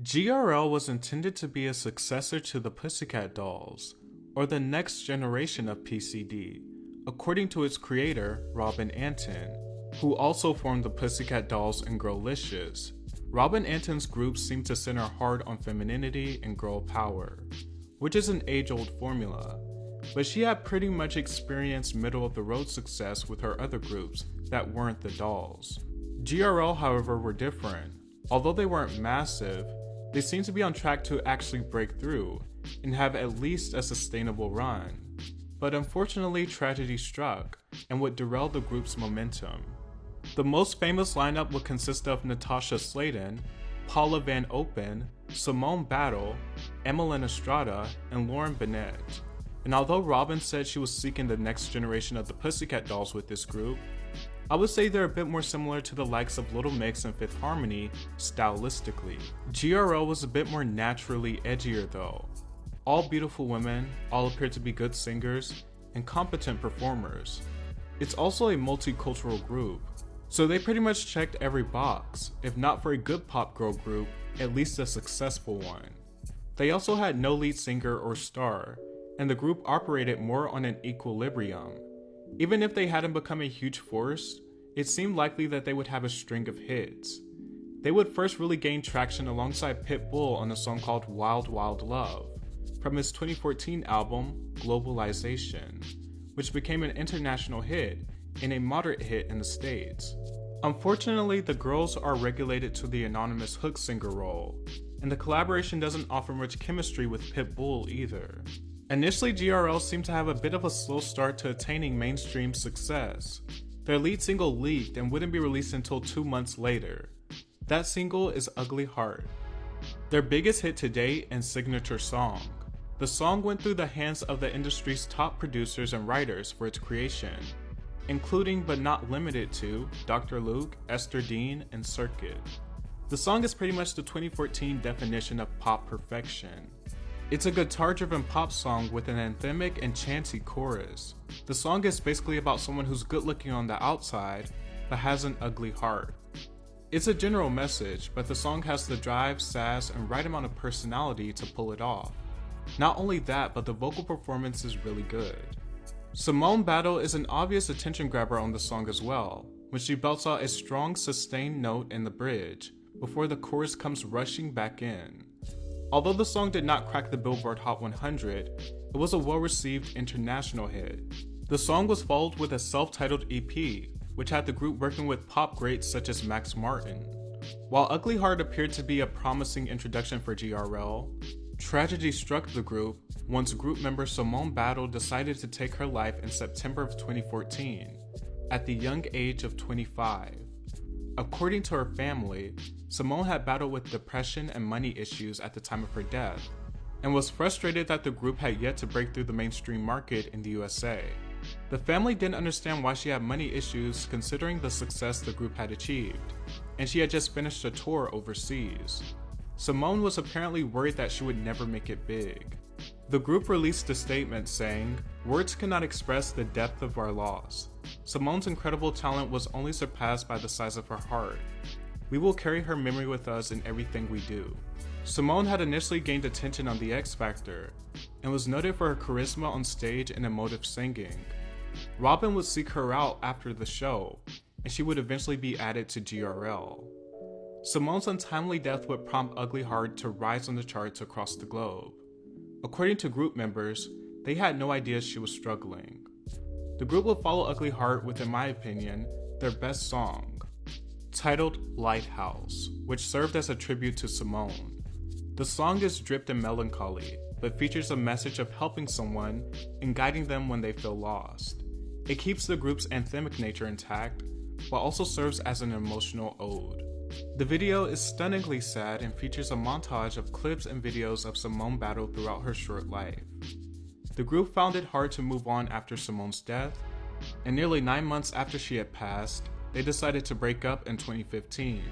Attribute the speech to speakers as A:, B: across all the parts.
A: G.R.L was intended to be a successor to the Pussycat Dolls, or the next generation of PCD, according to its creator, Robin Antin, who also formed the Pussycat Dolls and Girlicious. Robin Antin's group seemed to center hard on femininity and girl power, which is an age-old formula, but she had pretty much experienced middle-of-the-road success with her other groups that weren't the Dolls. G.R.L, however, were different. Although they weren't massive, they seemed to be on track to actually break through and have at least a sustainable run. But unfortunately, tragedy struck and would derail the group's momentum. The most famous lineup would consist of Natasha Sladen, Paula Van Open, Simone Battle, Emmeline Estrada, and Lauren Bennett. And although Robin said she was seeking the next generation of the Pussycat Dolls with this group, I would say they're a bit more similar to the likes of Little Mix and Fifth Harmony stylistically. G.R.L was a bit more naturally edgier though. All beautiful women, all appear to be good singers and competent performers. It's also a multicultural group, so they pretty much checked every box, if not for a good pop girl group, at least a successful one. They also had no lead singer or star, and the group operated more on an equilibrium. Even if they hadn't become a huge force, it seemed likely that they would have a string of hits. They would first really gain traction alongside Pitbull on a song called Wild Wild Love from his 2014 album, Globalization, which became an international hit and a moderate hit in the States. Unfortunately, the girls are regulated to the anonymous hook singer role, and the collaboration doesn't offer much chemistry with Pitbull either. Initially, G.R.L seemed to have a bit of a slow start to attaining mainstream success. Their lead single leaked and wouldn't be released until 2 months later. That single is Ugly Heart, their biggest hit to date and signature song. The song went through the hands of the industry's top producers and writers for its creation, including but not limited to Dr. Luke, Esther Dean, and Circuit. The song is pretty much the 2014 definition of pop perfection. It's a guitar-driven pop song with an anthemic and chanty chorus. The song is basically about someone who's good-looking on the outside, but has an ugly heart. It's a general message, but the song has the drive, sass, and right amount of personality to pull it off. Not only that, but the vocal performance is really good. Simone Battle is an obvious attention grabber on the song as well, when she belts out a strong sustained note in the bridge, before the chorus comes rushing back in. Although the song did not crack the Billboard Hot 100, it was a well-received international hit. The song was followed with a self-titled EP, which had the group working with pop greats such as Max Martin. While Ugly Heart appeared to be a promising introduction for G.R.L, tragedy struck the group once group member Simone Battle decided to take her life in September of 2014, at the young age of 25. According to her family, Simone had battled with depression and money issues at the time of her death, and was frustrated that the group had yet to break through the mainstream market in the USA. The family didn't understand why she had money issues considering the success the group had achieved, and she had just finished a tour overseas. Simone was apparently worried that she would never make it big. The group released a statement saying, "Words cannot express the depth of our loss. Simone's incredible talent was only surpassed by the size of her heart. We will carry her memory with us in everything we do." Simone had initially gained attention on The X Factor, and was noted for her charisma on stage and emotive singing. Robin would seek her out after the show, and she would eventually be added to G.R.L. Simone's untimely death would prompt Ugly Heart to rise on the charts across the globe. According to group members, they had no idea she was struggling. The group would follow Ugly Heart with, in my opinion, their best song, titled Lighthouse, which served as a tribute to Simone. The song is dripped in melancholy, but features a message of helping someone and guiding them when they feel lost. It keeps the group's anthemic nature intact, while also serves as an emotional ode. The video is stunningly sad and features a montage of clips and videos of Simone Battle throughout her short life. The group found it hard to move on after Simone's death, and nearly 9 months after she had passed, they decided to break up in 2015.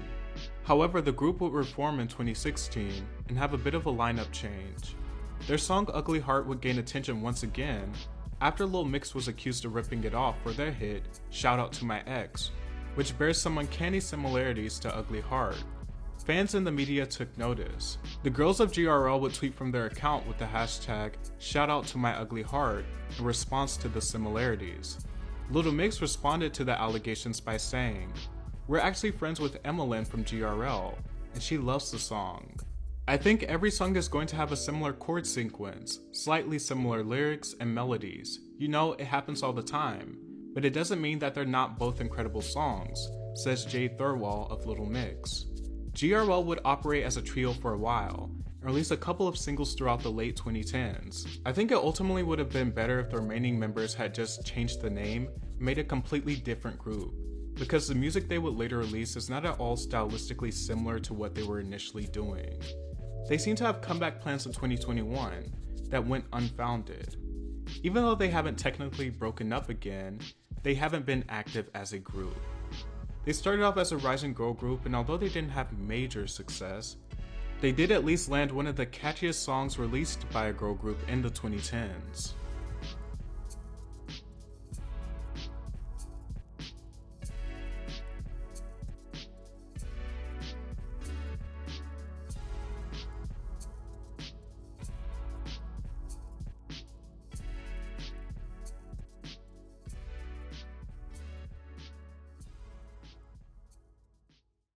A: However, the group would reform in 2016 and have a bit of a lineup change. Their song Ugly Heart would gain attention once again after Lil Mix was accused of ripping it off for their hit Shout Out to My Ex, which bears some uncanny similarities to Ugly Heart. fans and the media took notice. The girls of G.R.L would tweet from their account with the hashtag #ShoutOutToMyUglyHeart in response to the similarities. Little Mix responded to the allegations by saying, "We're actually friends with Emmeline from G.R.L, and she loves the song. I think every song is going to have a similar chord sequence, slightly similar lyrics and melodies. You know, it happens all the time. But it doesn't mean that they're not both incredible songs," says Jay Thirlwall of Little Mix. G.R.L would operate as a trio for a while, and release a couple of singles throughout the late 2010s. I think it ultimately would have been better if the remaining members had just changed the name and made a completely different group, because the music they would later release is not at all stylistically similar to what they were initially doing. They seem to have comeback plans in 2021 that went unfounded. Even though they haven't technically broken up again, they haven't been active as a group. They started off as a rising girl group, and although they didn't have major success, they did at least land one of the catchiest songs released by a girl group in the 2010s.